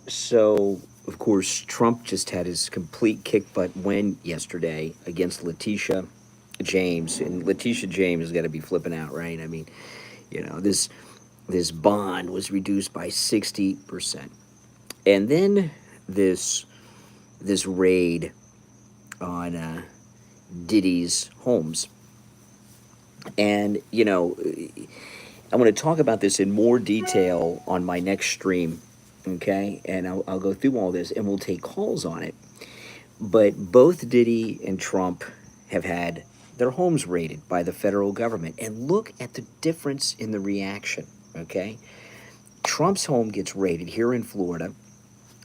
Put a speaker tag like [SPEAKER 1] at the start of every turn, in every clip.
[SPEAKER 1] So of course Trump just had his complete kick butt win yesterday against Letitia James, and Letitia James has got to be flipping out, right? I mean, this bond was reduced by 60%, and then this this raid on Diddy's homes, and I'm going to talk about this in more detail on my next stream, okay? And I'll go through all this and we'll take calls on it. But both Diddy and Trump have had their homes raided by the federal government. And look at the difference in the reaction, okay? Trump's home gets raided here in Florida,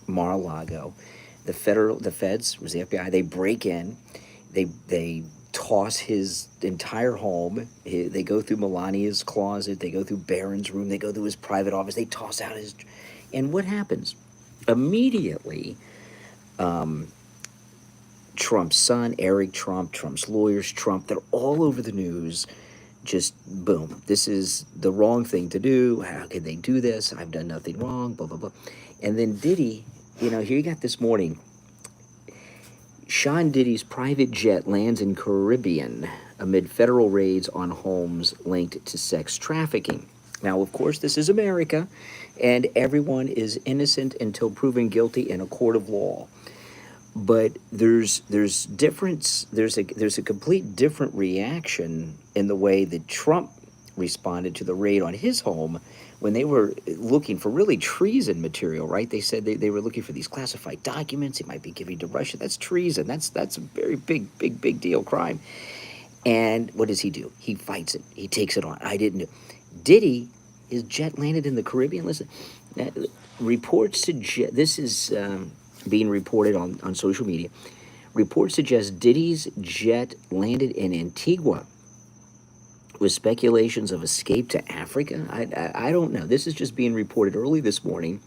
[SPEAKER 1] Mar-a-Lago. The feds, was the FBI, they break in, they toss his entire home. They go through Melania's closet, they go through Barron's room, they go through his private office, they toss out his... And what happens? Immediately, Trump's son, Eric Trump, Trump's lawyers, Trump, they're all over the news. Just boom, this is the wrong thing to do. How can they do this? I've done nothing wrong, blah, blah, blah. And then Diddy, here you got this morning, Sean Diddy's private jet lands in Caribbean amid federal raids on homes linked to sex trafficking. Now, of course, this is America, and everyone is innocent until proven guilty in a court of law. But there's a complete different reaction in the way that Trump responded to the raid on his home when they were looking for really treason material, right? They said they were looking for these classified documents they might be giving to Russia. That's treason. That's a very big deal crime. And what does he do? He fights it. He takes it on. I didn't know. Diddy, his jet landed in the Caribbean. Listen, this is being reported on social media. Reports suggest Diddy's jet landed in Antigua with speculations of escape to Africa. I don't know. This is just being reported early this morning.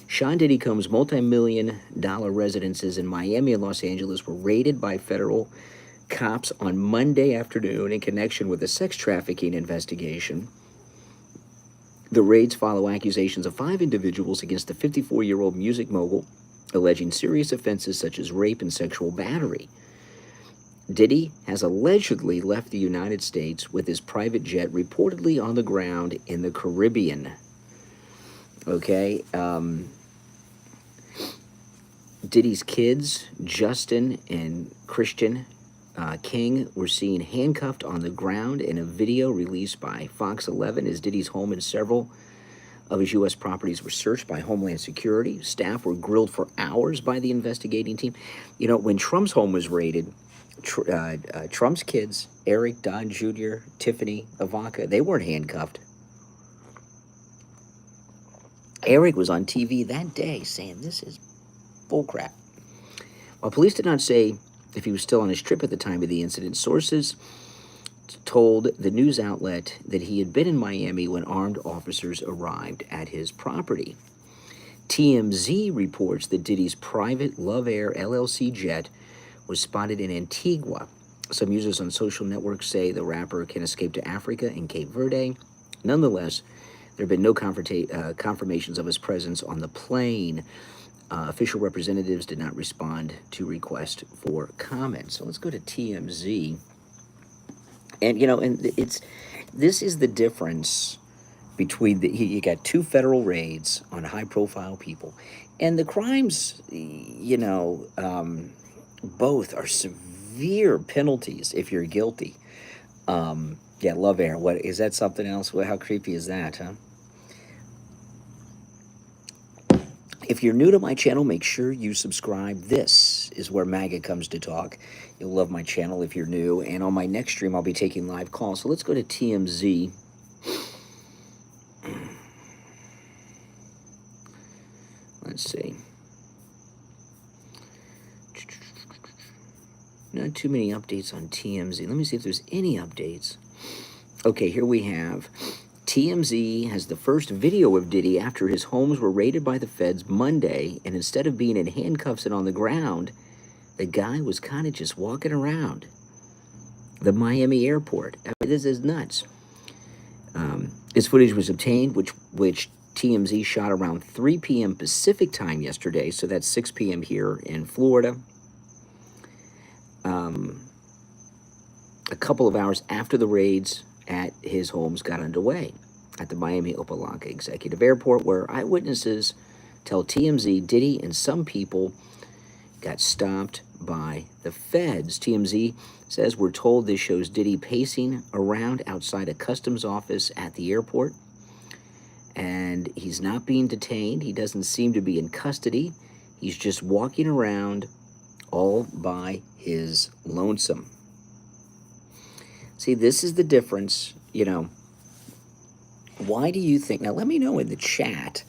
[SPEAKER 1] Sean Diddy Combs' multi-million-dollar residences in Miami and Los Angeles were raided by federal cops on Monday afternoon in connection with a sex trafficking investigation. The raids follow accusations of 5 individuals against the 54-year-old music mogul, alleging serious offenses such as rape and sexual battery. Diddy has allegedly left the United States with his private jet reportedly on the ground in the Caribbean. Okay, Diddy's kids, Justin and Christian King, were seen handcuffed on the ground in a video released by Fox 11 as Diddy's home and several of his U.S. properties were searched by Homeland Security. Staff were grilled for hours by the investigating team. When Trump's home was raided, Trump's kids, Eric, Don Jr., Tiffany, Ivanka, they weren't handcuffed. Eric was on TV that day saying this is bullcrap. While police did not say if he was still on his trip at the time of the incident, sources told the news outlet that he had been in Miami when armed officers arrived at his property. TMZ reports that Diddy's private Love Air LLC jet was spotted in Antigua. Some users on social networks say the rapper can escape to Africa and Cape Verde. Nonetheless, there have been no confirmations of his presence on the plane. Official representatives did not respond to requests for comment. So let's go to TMZ. And this is the difference between you got 2 federal raids on high-profile people, and the crimes, both are severe penalties if you're guilty. Love Air. What is that? Something else? How creepy is that, huh? If you're new to my channel, make sure you subscribe. This is where MAGA comes to talk. You'll love my channel if you're new. And on my next stream, I'll be taking live calls. So let's go to TMZ. Let's see. Not too many updates on TMZ. Let me see if there's any updates. Okay, here we have. TMZ has the first video of Diddy after his homes were raided by the feds Monday, and instead of being in handcuffs and on the ground, the guy was kind of just walking around the Miami airport. I mean, this is nuts. This footage was obtained, which TMZ shot around 3 p.m. Pacific time yesterday, so that's 6 p.m. here in Florida. A couple of hours after the raids at his homes got underway at the Miami Opa-locka Executive Airport, where eyewitnesses tell TMZ Diddy and some people got stopped by the feds. TMZ says, we're told this shows Diddy pacing around outside a customs office at the airport, and he's not being detained. He doesn't seem to be in custody. He's just walking around all by his lonesome. See, this is the difference, you know. Why do you think? Now, let me know in the chat,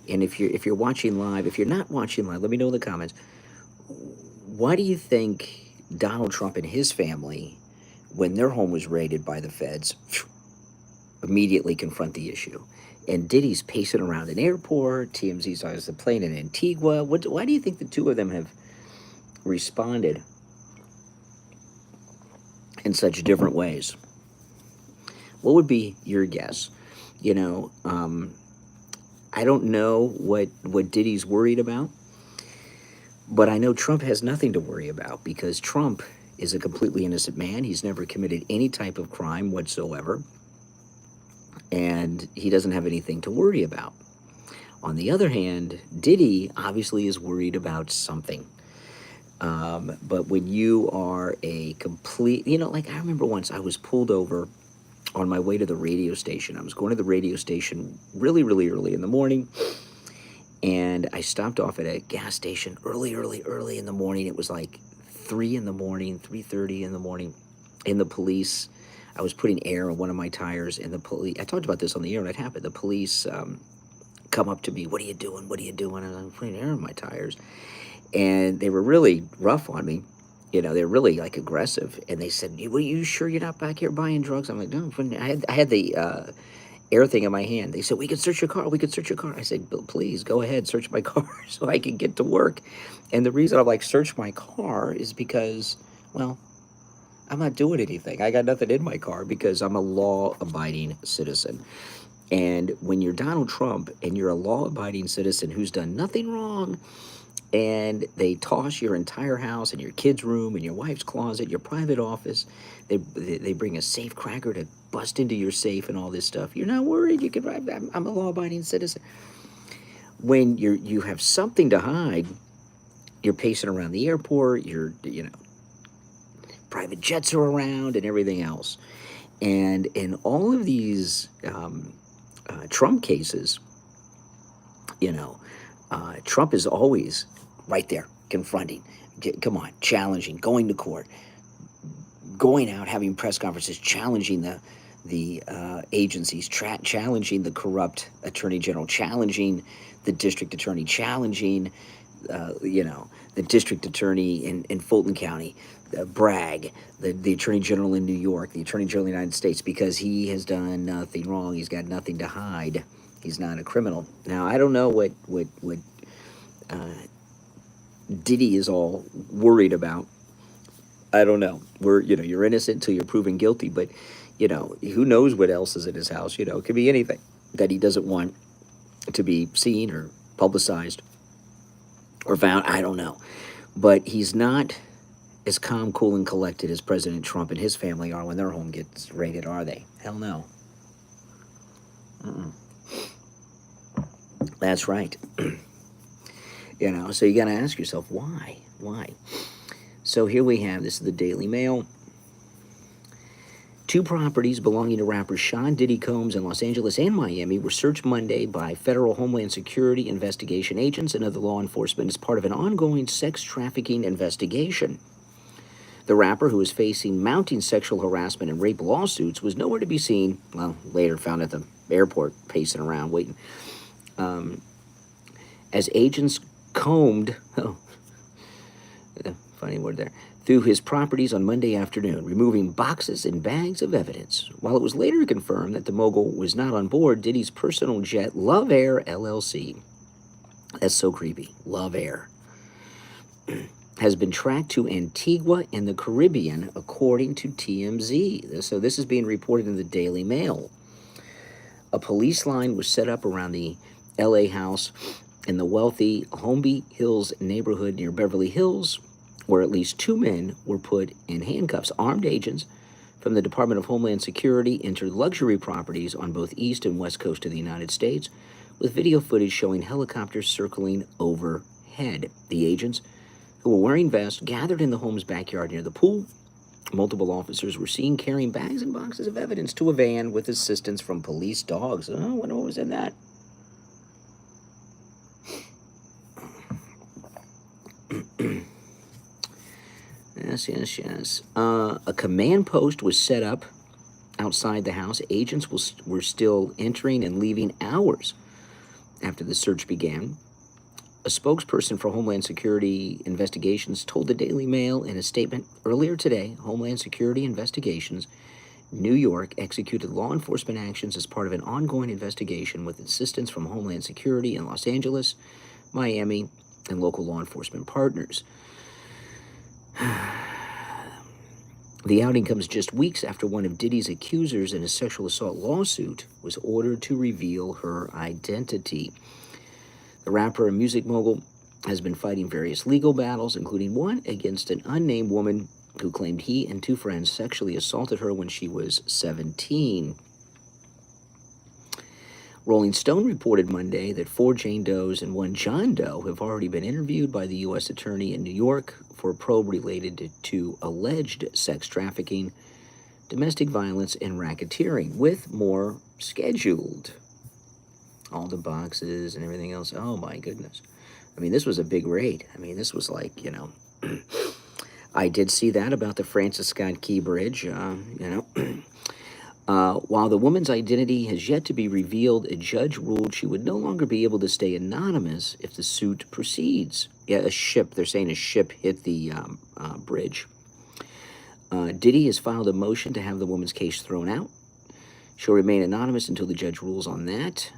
[SPEAKER 1] and if you're watching live, if you're not watching live, let me know in the comments. Why do you think Donald Trump and his family, when their home was raided by the feds, immediately confront the issue? And Diddy's pacing around an airport. TMZ saw the plane in Antigua. Why do you think the two of them have responded in such different ways? What would be your guess? You know, I don't know what Diddy's worried about, but I know Trump has nothing to worry about, because Trump is a completely innocent man. He's never committed any type of crime whatsoever, and he doesn't have anything to worry about. On the other hand, Diddy obviously is worried about something. But when you are a complete, you know, like I remember once I was pulled over on my way to the radio station. I was going to the radio station really, really early in the morning, and I stopped off at a gas station early in the morning. It was like 3 in the morning, 3:30 in the morning, and the police, I was putting air on one of my tires, and the police, I talked about this on the air when it happened, the police come up to me, what are you doing? And I'm putting air on my tires. And they were really rough on me. You know, they're really like aggressive. And they said, well, you sure you're not back here buying drugs? I'm like, no. I had the air thing in my hand. They said, we could search your car. I said, please go ahead, search my car so I can get to work. And the reason I'm like, search my car is because, well, I'm not doing anything. I got nothing in my car because I'm a law-abiding citizen. And when you're Donald Trump and you're a law-abiding citizen who's done nothing wrong, and they toss your entire house and your kid's room and your wife's closet, your private office, they bring a safe cracker to bust into your safe and all this stuff, you're not worried. You can, I'm a law-abiding citizen. When you have something to hide, you're pacing around the airport, you know, private jets are around and everything else. And in all of these Trump cases, you know, Trump is always right there, confronting, come on, challenging, going to court, going out, having press conferences, challenging the agencies, challenging the corrupt attorney general, challenging the district attorney, challenging, you know, the district attorney in Fulton County, Bragg, the attorney general in New York, the attorney general of the United States, because he has done nothing wrong. He's got nothing to hide. He's not a criminal. Now, I don't know what Diddy is all worried about. I don't know. You know, you're innocent until you're proven guilty, but, you know, who knows what else is in his house? You know, it could be anything that he doesn't want to be seen or publicized or found. I don't know. But he's not as calm, cool, and collected as President Trump and his family are when their home gets raided, are they? Hell no. That's right. You know, so you got to ask yourself, why? So here we have, this is the Daily Mail. 2 properties belonging to rappers Sean Diddy Combs in Los Angeles and Miami were searched Monday by federal Homeland Security investigation agents and other law enforcement as part of an ongoing sex trafficking investigation. The rapper, who is facing mounting sexual harassment and rape lawsuits, was nowhere to be seen. Well, later found at the airport, pacing around, waiting. As agents combed, funny word there, through his properties on Monday afternoon, removing boxes and bags of evidence. While it was later confirmed that the mogul was not on board Diddy's personal jet, Love Air LLC, that's so creepy, Love Air, has been tracked to Antigua in the Caribbean, according to TMZ. So this is being reported in the Daily Mail. A police line was set up around the L.A. house in the wealthy Holmby Hills neighborhood near Beverly Hills, where at least 2 men were put in handcuffs. Armed agents from the Department of Homeland Security entered luxury properties on both east and west coast of the United States, with video footage showing helicopters circling overhead. The agents, who were wearing vests, gathered in the home's backyard near the pool. Multiple officers were seen carrying bags and boxes of evidence to a van with assistance from police dogs. Oh, I wonder what was in that. Yes. A command post was set up outside the house. Agents were still entering and leaving hours after the search began. A spokesperson for Homeland Security Investigations told the Daily Mail in a statement earlier today, Homeland Security Investigations, New York, executed law enforcement actions as part of an ongoing investigation with assistance from Homeland Security in Los Angeles, Miami, and local law enforcement partners. The outing comes just weeks after one of Diddy's accusers in a sexual assault lawsuit was ordered to reveal her identity. The rapper and music mogul has been fighting various legal battles, including one against an unnamed woman who claimed he and 2 friends sexually assaulted her when she was 17. Rolling Stone reported Monday that 4 Jane Does and 1 John Doe have already been interviewed by the U.S. Attorney in New York for a probe related to alleged sex trafficking, domestic violence, and racketeering, with more scheduled. All the boxes and everything else. Oh, my goodness. I mean, this was a big raid. I mean, this was like, I did see that about the Francis Scott Key Bridge, While the woman's identity has yet to be revealed, a judge ruled she would no longer be able to stay anonymous if the suit proceeds. Yeah, they're saying a ship hit the bridge. Diddy has filed a motion to have the woman's case thrown out. She'll remain anonymous until the judge rules on that.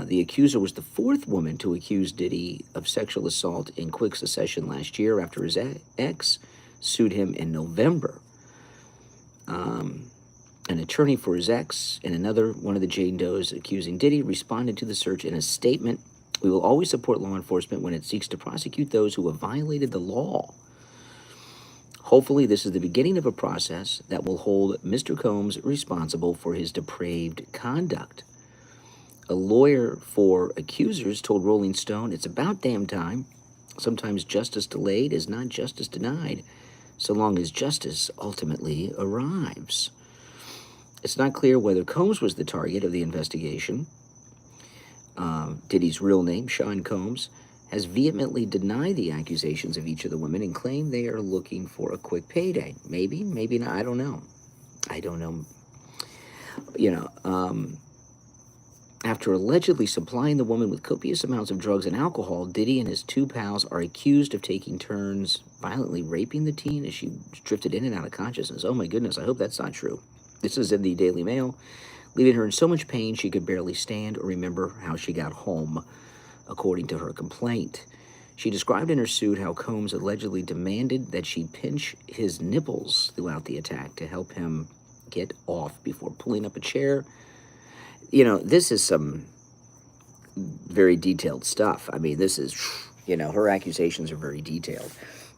[SPEAKER 1] The accuser was the 4th woman to accuse Diddy of sexual assault in quick succession last year after his ex sued him in November. An attorney for his ex and another one of the Jane Does accusing Diddy responded to the search in a statement. We will always support law enforcement when it seeks to prosecute those who have violated the law. Hopefully, this is the beginning of a process that will hold Mr. Combs responsible for his depraved conduct. A lawyer for accusers told Rolling Stone, it's about damn time. Sometimes justice delayed is not justice denied, so long as justice ultimately arrives. It's not clear whether Combs was the target of the investigation. Diddy's real name, Sean Combs, has vehemently denied the accusations of each of the women and claimed they are looking for a quick payday. Maybe, maybe not. I don't know. After allegedly supplying the woman with copious amounts of drugs and alcohol, Diddy and his 2 pals are accused of taking turns violently raping the teen as she drifted in and out of consciousness. Oh my goodness, I hope that's not true. This is in the Daily Mail, leaving her in so much pain she could barely stand or remember how she got home, according to her complaint. She described in her suit how Combs allegedly demanded that she pinch his nipples throughout the attack to help him get off before pulling up a chair. This is some very detailed stuff. I mean, this is, her accusations are very detailed.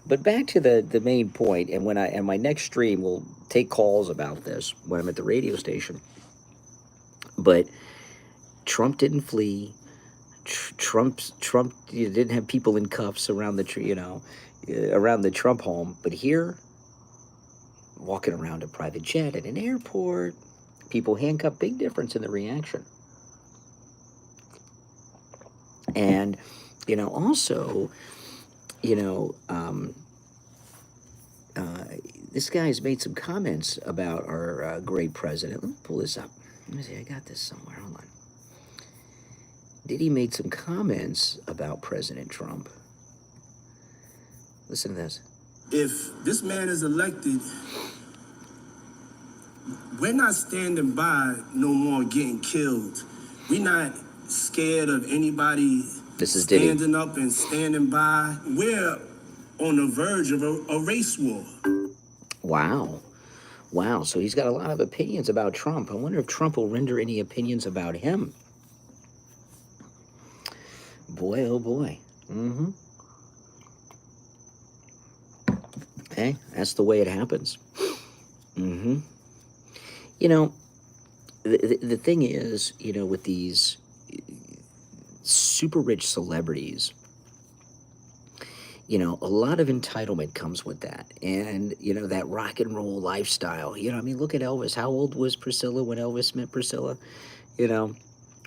[SPEAKER 1] But back to the main point, and and my next stream will take calls about this when I'm at the radio station. But Trump didn't flee. Trump didn't have people in cuffs around around the Trump home. But here, walking around a private jet at an airport, people handcuffed. Big difference in the reaction. And also, this guy has made some comments about our great president. Let me pull this up. Let me see. I got this somewhere. Hold on. Diddy made some comments about President Trump. Listen to this.
[SPEAKER 2] If this man is elected, we're not standing by no more getting killed. We're not scared of anybody standing up and standing by. We're on the verge of a race war.
[SPEAKER 1] Wow. Wow, so he's got a lot of opinions about Trump. I wonder if Trump will render any opinions about him. Boy, oh boy. Mm-hmm. Hey, that's the way it happens. Mm-hmm. You know, the thing is, with these super rich celebrities, a lot of entitlement comes with that. And, that rock and roll lifestyle. I mean, look at Elvis. How old was Priscilla when Elvis met Priscilla? You know,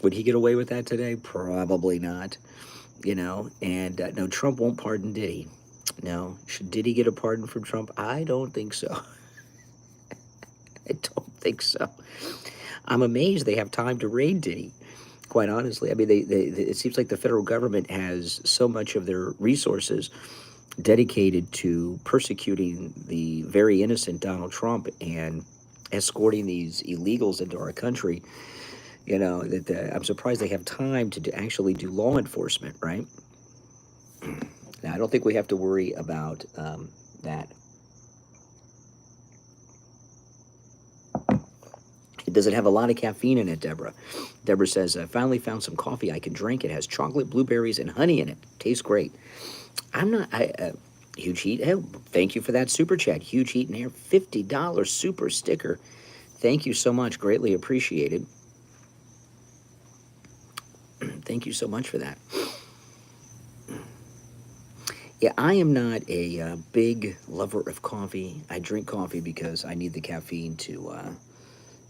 [SPEAKER 1] would he get away with that today? Probably not. And no, Trump won't pardon Diddy. No. Should Diddy get a pardon from Trump? I don't think so. I don't think so. I'm amazed they have time to raid Diddy. Quite honestly, I mean, it seems like the federal government has so much of their resources dedicated to persecuting the very innocent Donald Trump and escorting these illegals into our country. That I'm surprised they have time to actually do law enforcement, right? Now, I don't think we have to worry about that. It doesn't have a lot of caffeine in it, Deborah. Deborah says, I finally found some coffee I can drink. It has chocolate, blueberries, and honey in it. Tastes great. Huge Heat. Hey, thank you for that super chat. Huge Heat in Air, $50 super sticker. Thank you so much. Greatly appreciated. Thank you so much for that. Yeah, I am not a big lover of coffee. I drink coffee because I need the caffeine to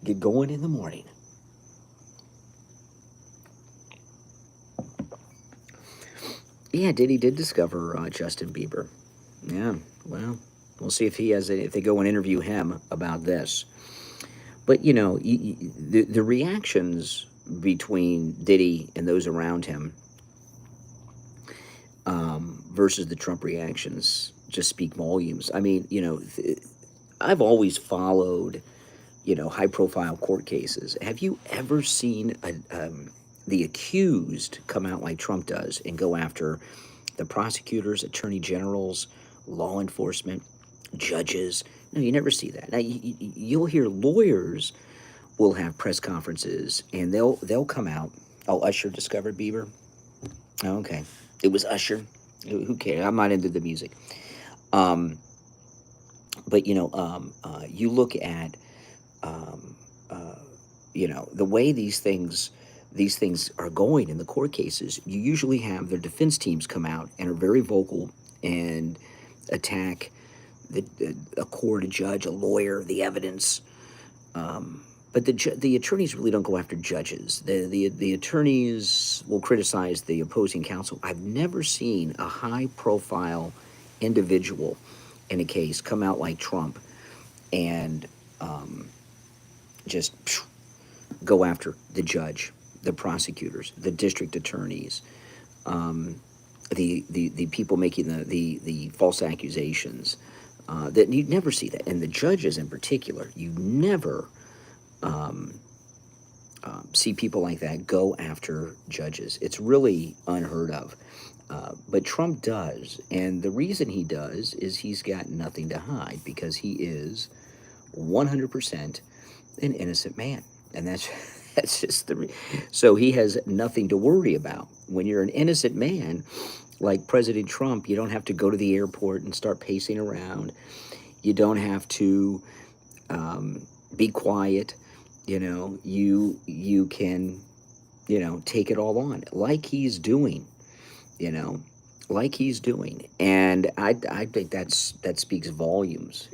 [SPEAKER 1] get going in the morning. Yeah, Diddy did discover Justin Bieber. Yeah, well, we'll see if if they go and interview him about this. But the reactions between Diddy and those around him versus the Trump reactions just speak volumes. I mean, I've always followed, high-profile court cases. Have you ever seen the accused come out like Trump does and go after the prosecutors, attorney generals, law enforcement, judges? No, you never see that. Now, you'll hear lawyers will have press conferences and they'll come out. Oh, Usher discovered Bieber. Oh, okay, it was Usher. Who cares? I'm not into the music. But you look at the way these things are going in the court cases. You usually have their defense teams come out and are very vocal and attack a court, a judge, a lawyer, the evidence. But the attorneys really don't go after judges. The attorneys will criticize the opposing counsel. I've never seen a high-profile individual in a case come out like Trump and just go after the judge, the prosecutors, the district attorneys, the people making the false accusations. That you never see that, and the judges in particular, you never see people like that go after judges. It's really unheard of. But Trump does, and the reason he does is he's got nothing to hide because he is 100% an innocent man, and that's just so he has nothing to worry about. When you're an innocent man, like President Trump, you don't have to go to the airport and start pacing around. You don't have to be quiet. You can, take it all on like he's doing. Like he's doing, and I think that speaks volumes.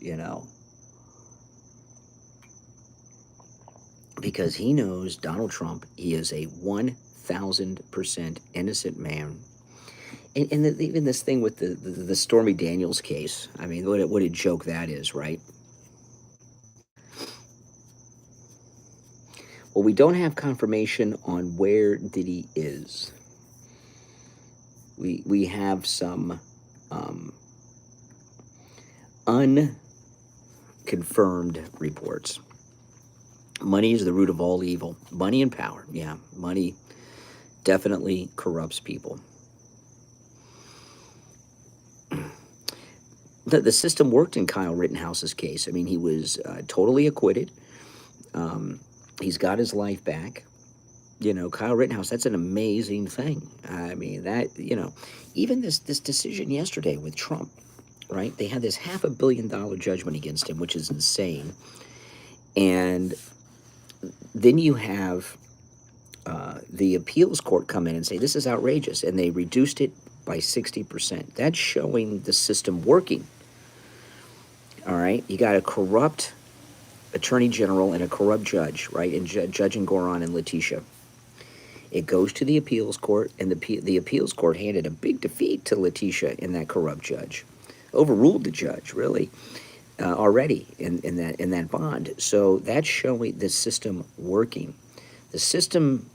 [SPEAKER 1] Because he knows Donald Trump, he is a 1,000% innocent man. And even this thing with the Stormy Daniels case, I mean, what a joke that is, right? Well, we don't have confirmation on where Diddy is. We have some unconfirmed reports. Money is the root of all evil. Money and power. Yeah, money definitely corrupts people. the system worked in Kyle Rittenhouse's case. I mean, he was totally acquitted. He's got his life back. You know, Kyle Rittenhouse, that's an amazing thing. I mean, that, you know, even this decision yesterday with Trump, right? They had this $500 million judgment against him, which is insane. And then you have the appeals court come in and say, this is outrageous. And they reduced it by 60%. That's showing the system working. All right? You got a corrupt attorney general and a corrupt judge, right? And Judge Goran and Letitia. It goes to the appeals court, and the appeals court handed a big defeat to Letitia and that corrupt judge. Overruled the judge, really, already in that bond. So that's showing the system working. The system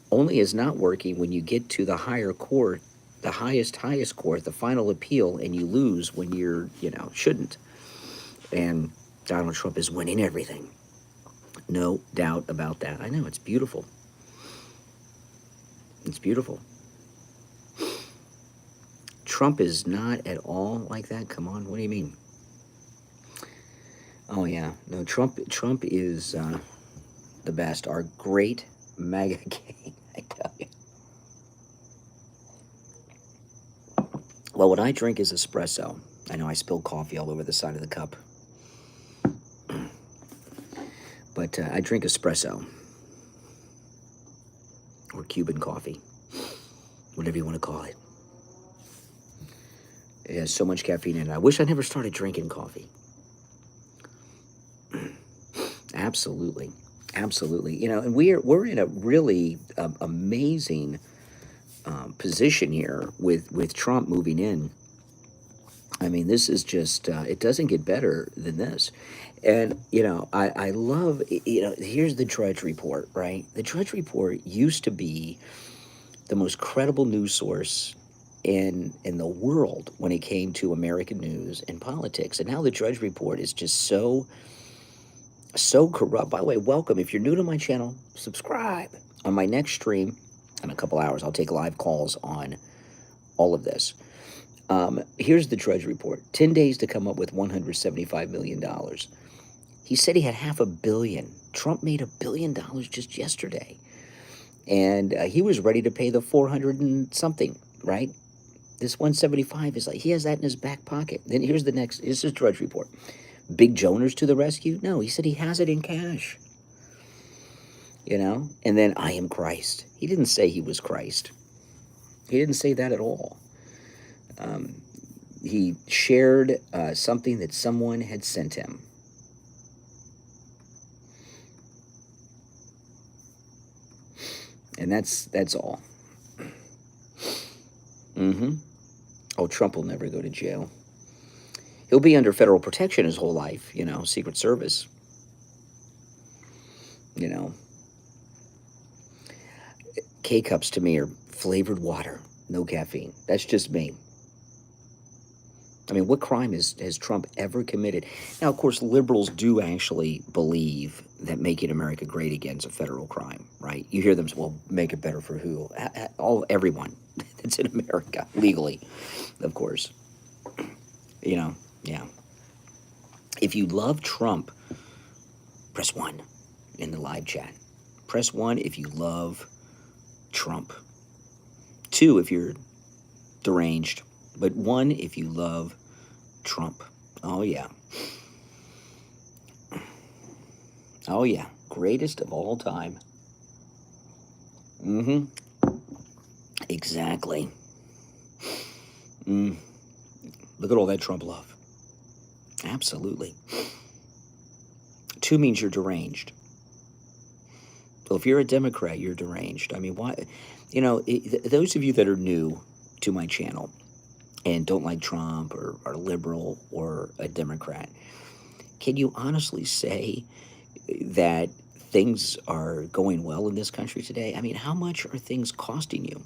[SPEAKER 1] only is not working when you get to the higher court, the highest court, the final appeal, and you lose when you're, shouldn't. And Donald Trump is winning everything. No doubt about that. I know, it's beautiful. It's beautiful. Trump is not at all like that. Come on, what do you mean? Oh yeah, no. Trump is the best. Our great MAGA king, I tell you. Well, what I drink is espresso. I know I spilled coffee all over the side of the cup, but I drink espresso. Or Cuban coffee, whatever you want to call it. It has so much caffeine in it. I wish I never started drinking coffee. Absolutely, absolutely. And we're in a really amazing position here with Trump moving in. I mean, this is just it doesn't get better than this. And, I love, here's the Drudge Report, right? The Drudge Report used to be the most credible news source in the world when it came to American news and politics. And now the Drudge Report is just so corrupt. By the way, welcome. If you're new to my channel, subscribe. On my next stream, in a couple hours, I'll take live calls on all of this. Here's the Drudge Report. 10 days to come up with $175 million. He said he had $500 million. Trump made $1 billion just yesterday. And he was ready to pay the 400 and something, right? This 175 is like, he has that in his back pocket. Then here's the next, this is Drudge Report. Big Joners to the rescue? No, he said he has it in cash. And then I am Christ. He didn't say he was Christ. He didn't say that at all. He shared something that someone had sent him. And that's all. Oh, Trump will never go to jail. He'll be under federal protection his whole life, Secret Service. K-cups to me are flavored water, no caffeine. That's just me. I mean, what crime has Trump ever committed? Now, of course, liberals do actually believe that making America great again is a federal crime, right? You hear them say, well, make it better for who? Everyone that's in America, legally, of course. Yeah. If you love Trump, press 1 in the live chat. Press 1 if you love Trump. 2 if you're deranged. But 1 if you love Trump. Oh, yeah. Oh, yeah. Greatest of all time. Exactly. Look at all that Trump love. Absolutely. 2 means you're deranged. So if you're a Democrat, you're deranged. I mean, why? Those of you that are new to my channel and don't like Trump or are liberal or a Democrat, can you honestly say that things are going well in this country today? I mean, how much are things costing you?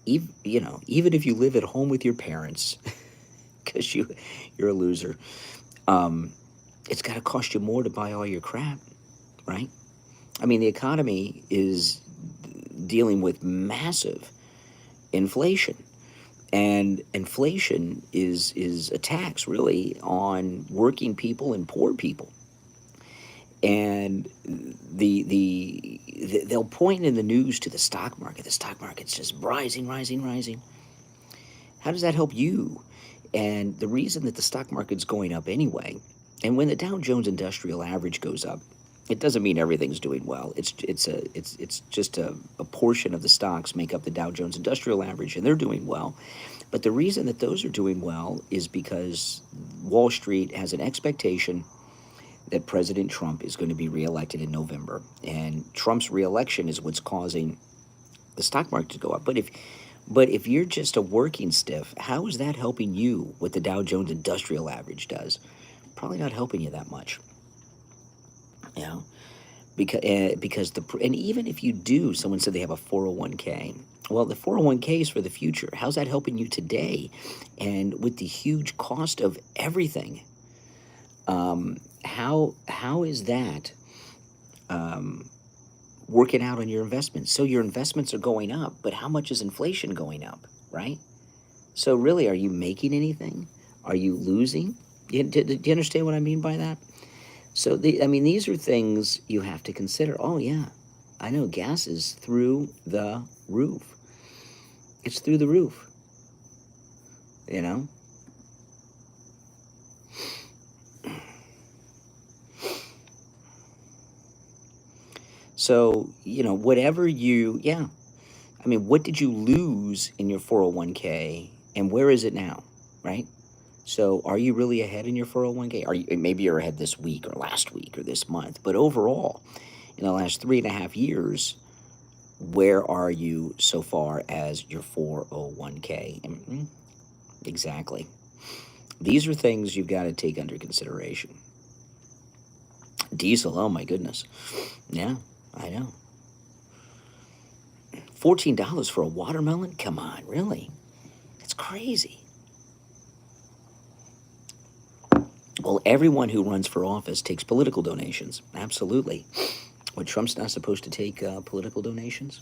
[SPEAKER 1] Even if you live at home with your parents, because you're a loser, it's got to cost you more to buy all your crap, right? I mean, the economy is dealing with massive inflation. And inflation is a tax, really, on working people and poor people. And they'll point in the news to the stock market. The stock market's just rising, rising, rising. How does that help you? And the reason that the stock market's going up anyway, and when the Dow Jones Industrial Average goes up, it doesn't mean everything's doing well. It's just a portion of the stocks make up the Dow Jones Industrial Average, and they're doing well. But the reason that those are doing well is because Wall Street has an expectation that President Trump is going to be reelected in November, and Trump's reelection is what's causing the stock market to go up. But if you're just a working stiff, how is that helping you? What the Dow Jones Industrial Average does, probably not helping you that much. You know, because and even if you do, someone said they have a 401k. Well, the 401k is for the future. How's that helping you today? And with the huge cost of everything, how is that working out on your investments? So your investments are going up, but how much is inflation going up, right? So really, are you making anything? Are you losing? Do you understand what I mean by that? So, these are things you have to consider. Oh, yeah, I know gas is through the roof. It's through the roof, you know? So, whatever what did you lose in your 401k and where is it now, right? So are you really ahead in your 401k? Maybe you're ahead this week or last week or this month, but overall, in the last 3.5 years, where are you so far as your 401k? Exactly. These are things you've got to take under consideration. Diesel, oh my goodness. Yeah, I know. $14 for a watermelon? Come on, really? It's crazy. Well, everyone who runs for office takes political donations. Absolutely. What, Trump's not supposed to take political donations?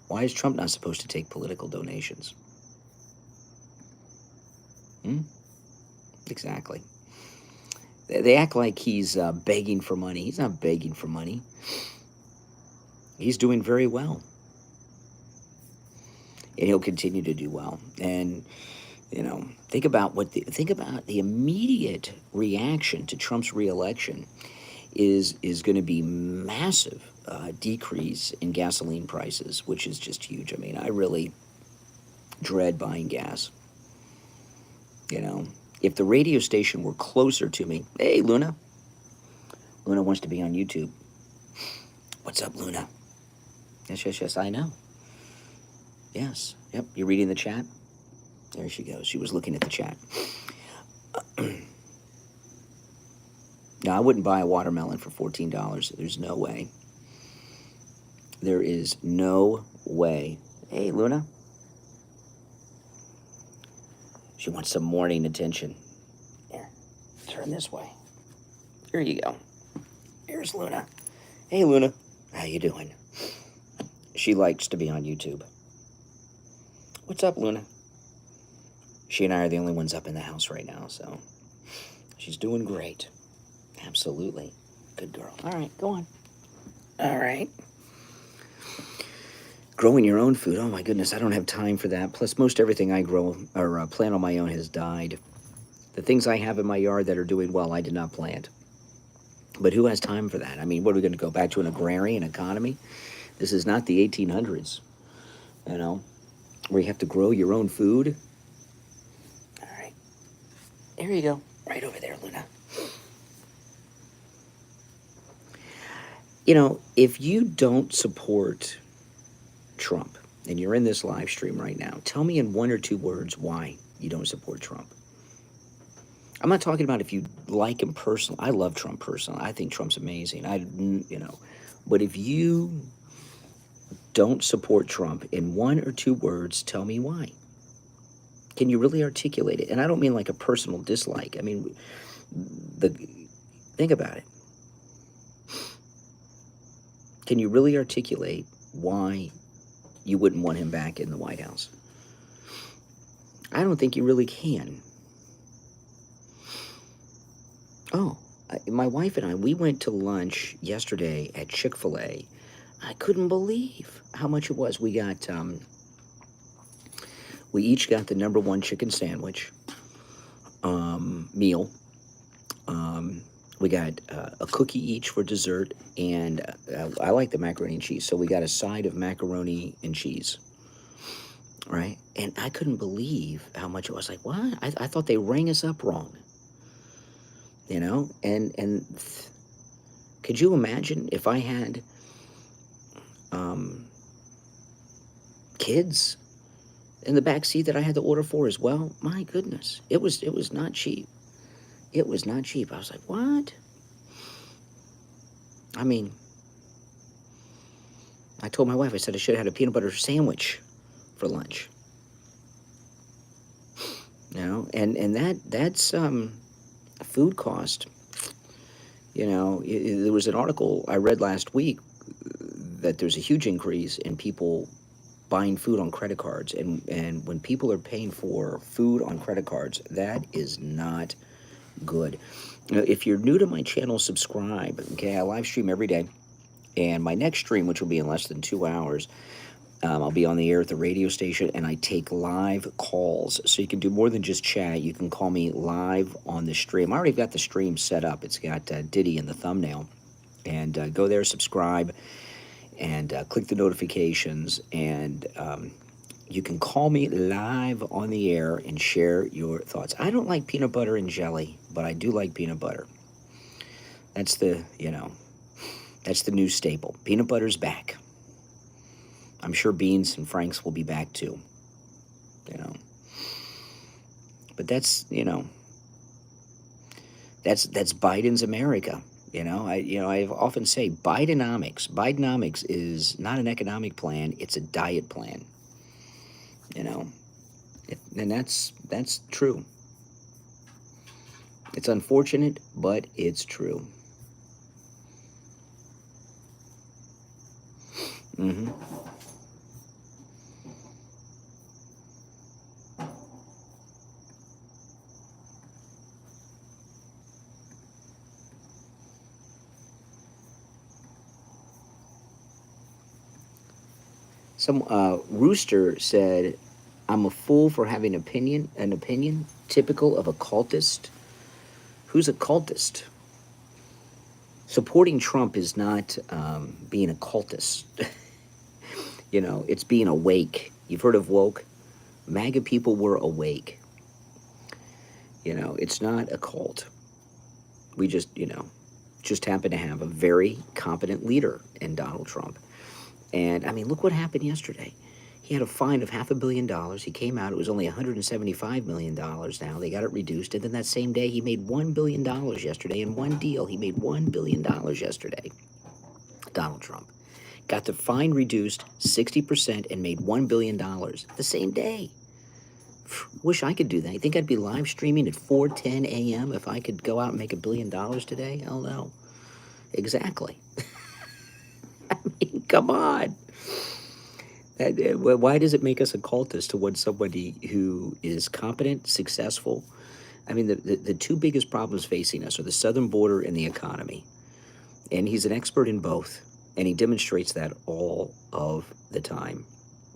[SPEAKER 1] Why is Trump not supposed to take political donations? Exactly. They act like he's begging for money. He's not begging for money. He's doing very well. And he'll continue to do well. And think about the immediate reaction to Trump's reelection is going to be massive decrease in gasoline prices, which is just huge. I mean, I really dread buying gas. If the radio station were closer to me, hey, Luna. Luna wants to be on YouTube. What's up, Luna? Yes, I know. Yes, yep, you're reading the chat? There she goes. She was looking at the chat. No, I wouldn't buy a watermelon for $14. There's no way. There is no way. Hey, Luna. She wants some morning attention. Here, turn this way. Here you go. Here's Luna. Hey, Luna. How you doing? She likes to be on YouTube. What's up, Luna? She and I are the only ones up in the house right now, so she's doing great. Absolutely. Good girl. All right, go on. All right. Growing your own food. Oh, my goodness, I don't have time for that. Plus, most everything I grow or plant on my own has died. The things I have in my yard that are doing well, I did not plant. But who has time for that? I mean, what are we going to go back to, an agrarian economy? This is not the 1800s, where you have to grow your own food. All right. There you go. Right over there, Luna. If you don't support Trump, and you're in this live stream right now, tell me in 1 or 2 words why you don't support Trump. I'm not talking about if you like him personally. I love Trump personally. I think Trump's amazing. But if you don't support Trump, in 1 or 2 words, tell me why. Can you really articulate it? And I don't mean like a personal dislike. I mean, think about it. Can you really articulate why you wouldn't want him back in the White House? I don't think you really can. Oh, my wife and I, we went to lunch yesterday at Chick-fil-A. I couldn't believe how much it was. We each got the #1 chicken sandwich meal. We got a cookie each for dessert, and I like the macaroni and cheese, so we got a side of macaroni and cheese, right? And I couldn't believe how much it was. Like, what? I thought they rang us up wrong, you know? And could you imagine if I had kids in the back seat that I had to order for as well? My goodness, it was not cheap. It was not cheap. I was like, what? I mean, I told my wife, I said I should have had a peanut butter sandwich for lunch. You know, and that's a food cost. You know, there was an article I read last week that there's a huge increase in people buying food on credit cards. And when people are paying for food on credit cards, that is not good. You know, if you're new to my channel, subscribe. Okay, I live stream every day, and my next stream, which will be in less than 2 hours, I'll be on the air at the radio station, and I take live calls. So you can do more than just chat. You can call me live on the stream. I already got the stream set up. It's got Diddy in the thumbnail, and go there, subscribe, and click the notifications, and you can call me live on the air and share your thoughts. I don't like peanut butter and jelly, but I do like peanut butter. That's the, you know, that's the new staple. Peanut butter's back. I'm sure beans and Franks will be back too, you know. But that's, you know, that's Biden's America. You know, I often say Bidenomics. Bidenomics is not an economic plan, it's a diet plan. You know, and that's true. It's unfortunate, but it's true. Mm-hmm. Some Rooster said, "I'm a fool for having an opinion typical of a cultist." Who's a cultist? Supporting Trump is not being a cultist. You know, it's being awake. You've heard of woke? MAGA people were awake. You know, it's not a cult. We just, you know, just happen to have a very competent leader in Donald Trump. And, I mean, look what happened yesterday. He had a fine of $500 million. He came out, it was only $175 million now. They got it reduced. And then that same day, he made $1 billion yesterday. In one deal, he made $1 billion yesterday. Donald Trump got the fine reduced 60% and made $1 billion the same day. Wish I could do that. You think I'd be live streaming at 4:10 a.m. if I could go out and make $1 billion today? Hell no. Exactly. I mean, come on. Why does it make us a cultist to want somebody who is competent, successful? I mean, the two biggest problems facing us are the southern border and the economy. And he's an expert in both. And he demonstrates that all of the time.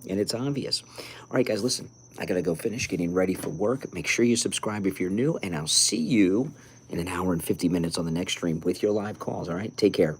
[SPEAKER 1] And it's obvious. All right, guys, listen. I got to go finish getting ready for work. Make sure you subscribe if you're new. And I'll see you in an hour and 50 minutes on the next stream with your live calls. All right? Take care.